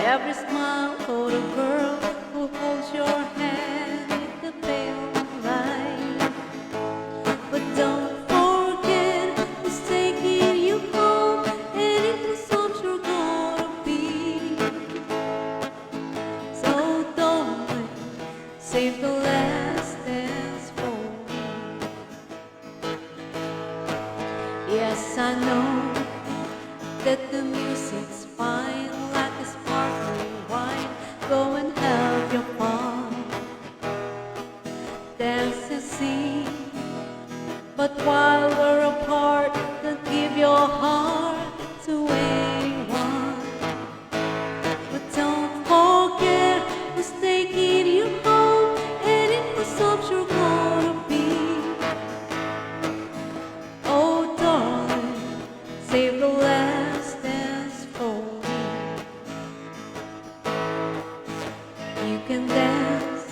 every smile for the girl who holds your hand in the pale light. But don't forget who's taking you home, and it was what you're gonna be. So darling, save the last dance for me. Yes, I know that the music's fine, like a sparkling wine. Go and have your fun, dance and sing. But while we're apart, don't give your heart to anyone. But don't forget who's taking you home, and it was what you're gonna be. Oh darling, save the last dance for me. You can dance,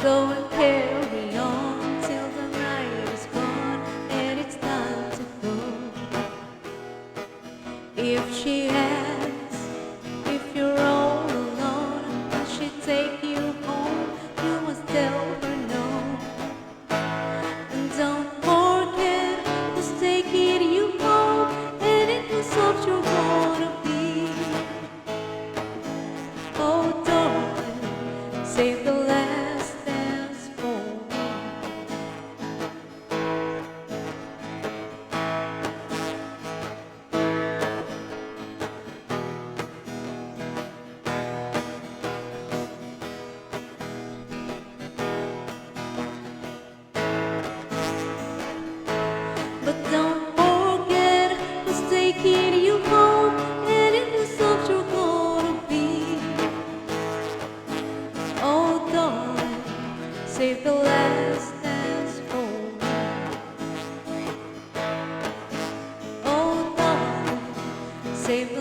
go and carry on till the night is gone and it's time to go. If she asks if you're all alone, will she take you home? You must tell her no. And don't forget who's taking you home, and it was what you're gonna be. Oh darling, save the last dance for me. But don't forget who's taking you home, and it was what you're gonna be. Oh darling, save the last dance for me. Oh darling, save the